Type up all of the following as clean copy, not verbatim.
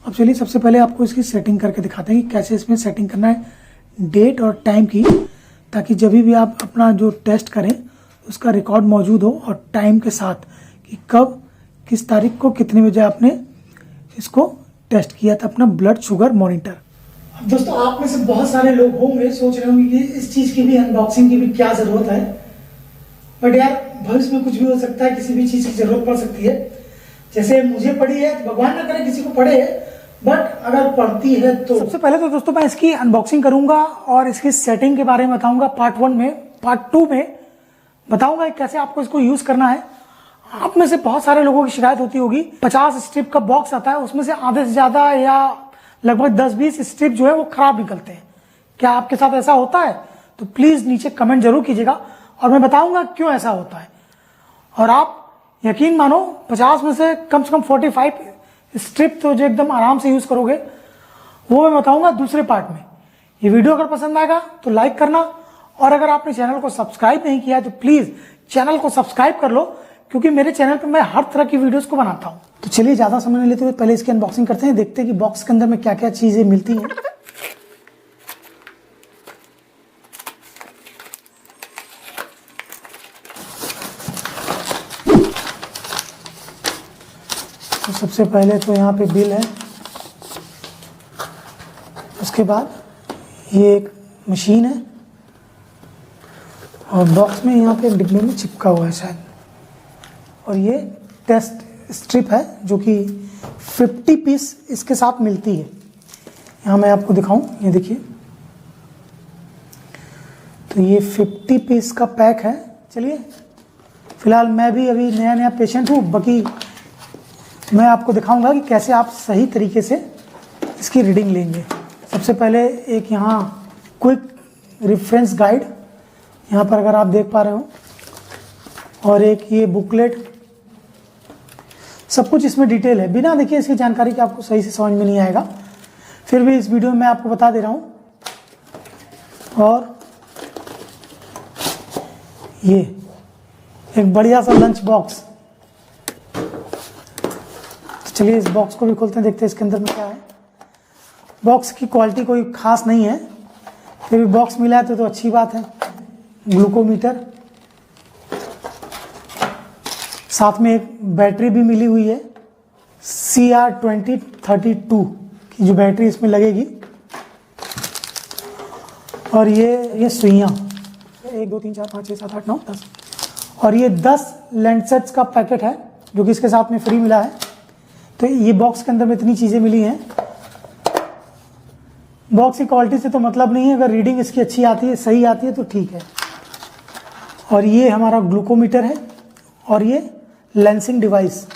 अब चलिए सबसे पहले आपको इसकी सेटिंग करके दिखाते हैं कि कैसे इसमें सेटिंग करना है डेट और टाइम की, ताकि जब भी आप अपना जो टेस्ट करें उसका रिकॉर्ड मौजूद हो और टाइम के साथ कि कब किस तारीख को कितने बजे आपने इसको टेस्ट किया था अपना ब्लड शुगर मॉनिटर। अब दोस्तों आप में से बहुत सारे लोग होंगे सोच रहे होंगे कि इस चीज़ की भी अनबॉक्सिंग की भी क्या ज़रूरत है, बट यार भविष्य में कुछ भी हो सकता है, किसी भी चीज़ की ज़रूरत पड़ सकती है। जैसे मुझे पड़ी है, भगवान ना करे किसी को पड़े, बट अगर पड़ती है तो सबसे पहले तो दोस्तों मैं इसकी अनबॉक्सिंग करूंगा और इसकी सेटिंग के बारे में बताऊंगा पार्ट 1 में। पार्ट 2 में बताऊंगा कैसे आपको इसको यूज करना है। आप में से बहुत सारे लोगों की शिकायत होती होगी, 50 स्ट्रिप का बॉक्स आता है, उसमें से आधे से ज्यादा या लगभग 10-20 स्ट्रिप जो है वो खराब निकलते हैं। क्या आपके साथ ऐसा होता है? तो प्लीज नीचे कमेंट जरूर कीजिएगा और मैं बताऊंगा क्यों ऐसा होता है। और आप यकीन मानो 50 में से कम 45 स्ट्रिप तो जो एकदम आराम से यूज करोगे, वो मैं बताऊंगा दूसरे पार्ट में। ये वीडियो अगर पसंद आएगा तो लाइक करना, और अगर आपने चैनल को सब्सक्राइब नहीं किया है तो प्लीज चैनल को सब्सक्राइब कर लो, क्योंकि मेरे चैनल पर मैं हर तरह की वीडियोस को बनाता हूं। तो चलिए ज्यादा समय नहीं लेते हुए पहले इसकी अनबॉक्सिंग करते हैं, देखते हैं कि बॉक्स के अंदर में क्या क्या चीजें मिलती हैं। तो सबसे पहले तो यहाँ पे बिल है, उसके बाद ये एक मशीन है और बॉक्स में यहाँ पे डिब्बे में चिपका हुआ है शायद, और ये टेस्ट स्ट्रिप है जो कि 50 पीस इसके साथ मिलती है। यहाँ मैं आपको दिखाऊं, ये देखिए, तो ये 50 पीस का पैक है। चलिए फिलहाल मैं भी अभी नया नया पेशेंट हूँ, बाकी मैं आपको दिखाऊंगा कि कैसे आप सही तरीके से इसकी रीडिंग लेंगे। सबसे पहले एक यहाँ क्विक रेफरेंस गाइड, यहाँ पर अगर आप देख पा रहे हो, और एक ये बुकलेट, सब कुछ इसमें डिटेल है। बिना देखिए इसकी जानकारी के आपको सही से समझ में नहीं आएगा, फिर भी इस वीडियो में मैं आपको बता दे रहा हूँ। और ये एक बढ़िया सा लंच बॉक्स। चलिए इस बॉक्स को भी खोलते हैं, देखते हैं इसके अंदर में क्या है। बॉक्स की क्वालिटी कोई खास नहीं है, फिर भी बॉक्स मिला है तो अच्छी बात है। ग्लूकोमीटर, साथ में एक बैटरी भी मिली हुई है, CR2032 की जो बैटरी इसमें लगेगी। और ये सुइयाँ 1 2 3 4 5 6 7 8 9 10, और ये 10 लेंसेट्स का पैकेट है जो कि इसके साथ में फ्री मिला है। तो ये बॉक्स के अंदर में इतनी चीज़ें मिली हैं। बॉक्स की क्वालिटी से तो मतलब नहीं है, अगर रीडिंग इसकी अच्छी आती है, सही आती है तो ठीक है। और ये हमारा ग्लूकोमीटर है, और ये लेंसिंग डिवाइस,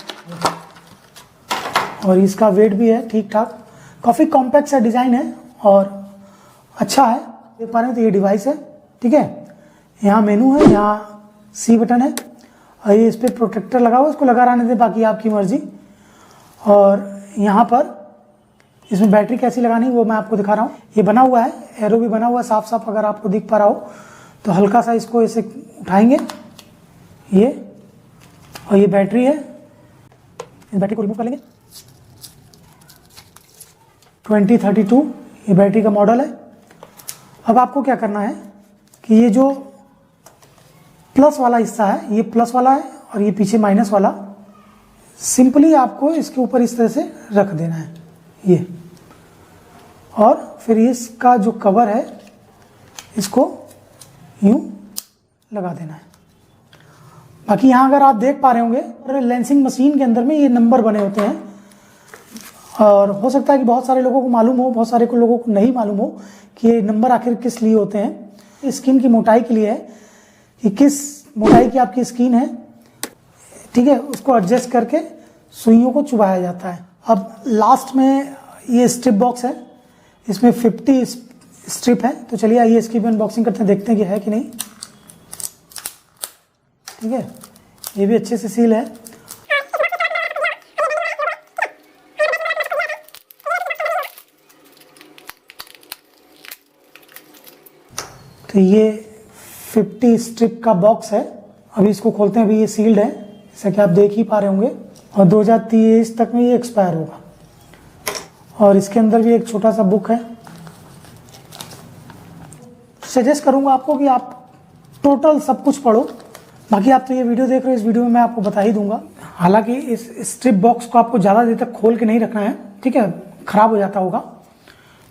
और इसका वेट भी है ठीक ठाक, काफ़ी कॉम्पैक्ट सा डिज़ाइन है और अच्छा है। देख पा रहे हैं तो ये डिवाइस है, ठीक है। यहाँ मेनू है, यहाँ सी बटन है, और ये इस पर प्रोटेक्टर लगा हुआ है, इसको लगा रहने दें, बाकी आपकी मर्जी। और यहाँ पर इसमें बैटरी कैसी लगानी वो मैं आपको दिखा रहा हूँ। ये बना हुआ है, एरो भी बना हुआ है साफ साफ, अगर आपको दिख पा रहा हो तो हल्का सा इसको ऐसे उठाएंगे, ये, और ये बैटरी है। इस बैटरी को रिमूव कर लेंगे। 2032 ये बैटरी का मॉडल है। अब आपको क्या करना है कि ये जो प्लस वाला हिस्सा है, ये प्लस वाला है, और ये पीछे माइनस वाला, सिंपली आपको इसके ऊपर इस तरह से रख देना है ये, और फिर इसका जो कवर है इसको यूं लगा देना है। बाकी यहाँ अगर आप देख पा रहे होंगे लेंसिंग मशीन के अंदर में ये नंबर बने होते हैं, और हो सकता है कि बहुत सारे लोगों को मालूम हो, बहुत सारे लोगों को नहीं मालूम हो कि ये नंबर आखिर किस लिए होते हैं। स्किन की मोटाई के लिए है कि किस मोटाई की आपकी स्किन है, ठीक है, उसको एडजस्ट करके सुइयों को चुभाया जाता है। अब लास्ट में ये स्ट्रिप बॉक्स है, इसमें 50 स्ट्रिप है। तो चलिए आइए इसकी भी अनबॉक्सिंग करते हैं, देखते हैं कि है कि नहीं। ठीक है, ये भी अच्छे से सील है। तो ये 50 स्ट्रिप का बॉक्स है। अभी इसको खोलते हैं, अभी ये सील्ड है जैसा कि आप देख ही पा रहे होंगे, और 2023 तक में ये एक्सपायर होगा। और इसके अंदर भी एक छोटा सा बुक है। सजेस्ट करूंगा आपको कि आप टोटल सब कुछ पढ़ो। बाकी आप तो ये वीडियो देख रहे हो, इस वीडियो में मैं आपको बता ही दूंगा। हालांकि इस स्ट्रिप बॉक्स को आपको ज़्यादा देर तक खोल के नहीं रखना है, ठीक है, खराब हो जाता होगा।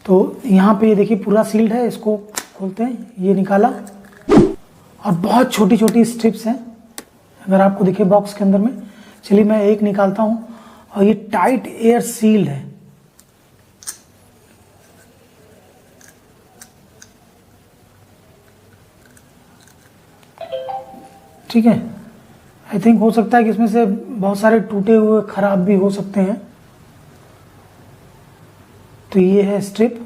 तो यहाँ पे ये देखिए पूरा सील्ड है, इसको खोलते हैं, ये निकाला और बहुत छोटी छोटी स्ट्रिप्स हैं अगर आपको दिखे बॉक्स के अंदर में। चलिए मैं एक निकालता हूँ और ये टाइट एयर सील्ड है। ठीक है, आई थिंक हो सकता है कि इसमें से बहुत सारे टूटे हुए खराब भी हो सकते हैं। तो ये है स्ट्रिप।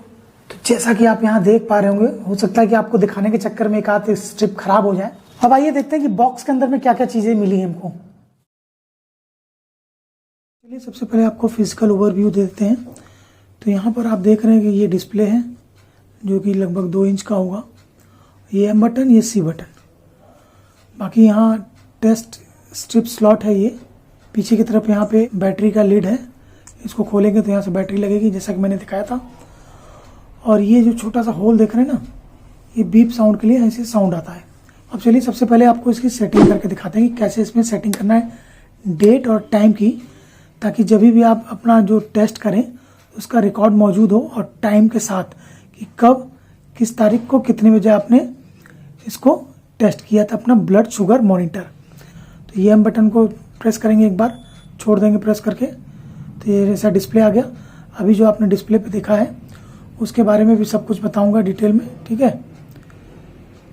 तो जैसा कि आप यहाँ देख पा रहे होंगे, हो सकता है कि आपको दिखाने के चक्कर में एक आध स्ट्रिप खराब हो जाए। अब आइए देखते हैं कि बॉक्स के अंदर में क्या क्या चीजें मिली हैं हमको। चलिए सबसे पहले आपको फिजिकल ओवरव्यू देते हैं। तो यहाँ पर आप देख रहे हैं कि ये डिस्प्ले है जो कि लगभग 2 इंच का होगा। ये एम बटन, ये सी बटन। बाकी यहाँ टेस्ट स्ट्रिप स्लॉट है। ये पीछे की तरफ यहाँ पे बैटरी का लीड है, इसको खोलेंगे तो यहाँ से बैटरी लगेगी जैसा कि मैंने दिखाया था। और ये जो छोटा सा होल देख रहे हैं ना, ये बीप साउंड के लिए ऐसे साउंड आता है। अब चलिए सबसे पहले आपको इसकी सेटिंग करके दिखाते हैं कि कैसे इसमें सेटिंग करना है डेट और टाइम की, ताकि जब भी आप अपना जो टेस्ट करें उसका रिकॉर्ड मौजूद हो और टाइम के साथ कि कब किस तारीख को कितने बजे आपने इसको टेस्ट किया था, अपना ब्लड शुगर मॉनिटर। तो ये एम बटन को प्रेस करेंगे, एक बार छोड़ देंगे प्रेस करके, तो ये जैसा डिस्प्ले आ गया। अभी जो आपने डिस्प्ले पे देखा है उसके बारे में भी सब कुछ बताऊंगा डिटेल में, ठीक है।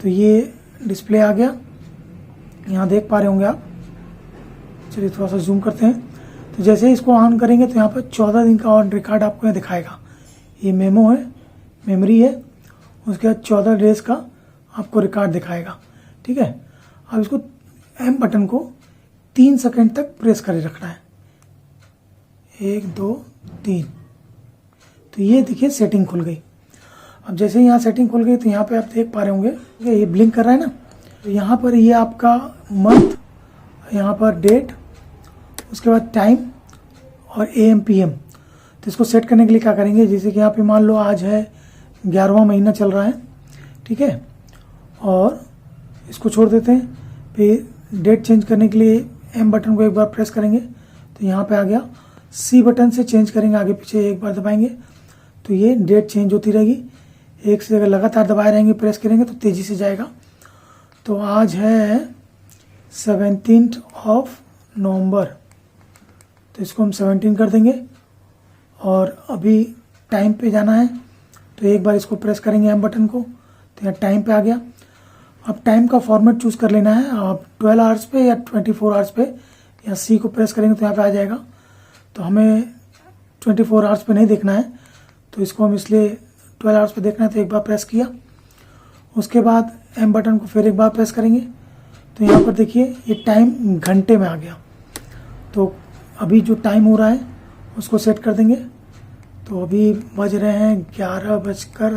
तो ये डिस्प्ले आ गया, यहाँ देख पा रहे होंगे आप। चलिए थोड़ा सा जूम करते हैं। तो जैसे ही इसको ऑन करेंगे तो यहाँ पर 14 दिन का ऑन रिकॉर्ड आपको यहाँ दिखाएगा। ये मेमो है, मेमोरी है, उसके बाद 14 डेज का आपको रिकॉर्ड दिखाएगा, ठीक है। अब इसको एम बटन को 3 सेकंड तक प्रेस करे रखना है। 1 2 3। तो ये देखिए सेटिंग खुल गई। अब जैसे ही यहाँ सेटिंग खुल गई तो यहाँ पे आप देख पा रहे होंगे ये ब्लिंक कर रहा है ना। तो यहाँ पर ये आपका मंथ, यहाँ पर डेट, उसके बाद टाइम और AM PM। तो इसको सेट करने के लिए क्या करेंगे, जैसे कि यहाँ पे मान लो आज है 11वां महीना चल रहा है, ठीक है, और इसको छोड़ देते हैं। फिर डेट चेंज करने के लिए M बटन को एक बार प्रेस करेंगे तो यहाँ पे आ गया। C बटन से चेंज करेंगे, आगे पीछे एक बार दबाएंगे तो ये डेट चेंज होती रहेगी। एक से अगर लगातार दबाए रहेंगे, प्रेस करेंगे तो तेज़ी से जाएगा। तो आज है 17 नवंबर, तो इसको हम 17 कर देंगे। और अभी टाइम पे जाना है तो एक बार इसको प्रेस करेंगे M बटन को, तो यहाँ टाइम पे आ गया। अब टाइम का फॉर्मेट चूज़ कर लेना है, आप 12 आवर्स पे या 24 आवर्स पे, या C को प्रेस करेंगे तो यहाँ पे आ जाएगा। तो हमें 24 आवर्स पे नहीं देखना है, तो इसको हम इसलिए 12 आवर्स पे देखना है, तो एक बार प्रेस किया। उसके बाद M बटन को फिर एक बार प्रेस करेंगे तो यहाँ पर देखिए ये टाइम घंटे में आ गया। तो अभी जो टाइम हो रहा है उसको सेट कर देंगे। तो अभी बज रहे हैं 11 बजकर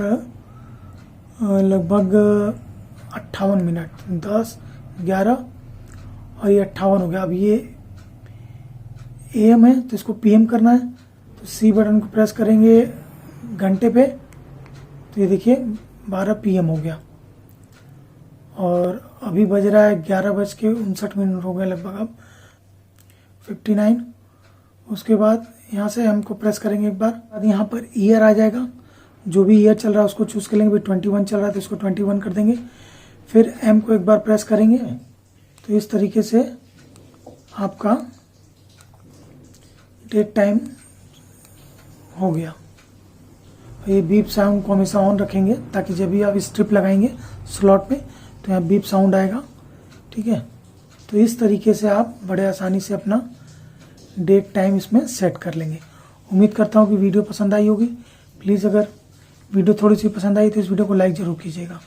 लगभग 58 मिनट, 10 11 और ये 58 हो गया। अब ये AM है तो इसको PM करना है, तो C बटन को प्रेस करेंगे घंटे पे, तो ये देखिए 12 PM हो गया। और अभी बज रहा है 11:59 हो गए लगभग, अब 59। उसके बाद यहाँ से M को प्रेस करेंगे एक बार, यहाँ पर ईयर आ जाएगा, जो भी ईयर चल रहा है उसको चूज कर लेंगे। 21 चल रहा है तो इसको 21 कर देंगे। फिर M को एक बार प्रेस करेंगे, तो इस तरीके से आपका डेट टाइम हो गया। ये बीप साउंड को हमेशा ऑन रखेंगे ताकि जब भी आप स्ट्रिप लगाएंगे स्लॉट में तो यहाँ बीप साउंड आएगा, ठीक है। तो इस तरीके से आप बड़े आसानी से अपना डेट टाइम इसमें सेट कर लेंगे। उम्मीद करता हूँ कि वीडियो पसंद आई होगी। प्लीज़ अगर वीडियो थोड़ी सी पसंद आई तो इस वीडियो को लाइक ज़रूर कीजिएगा।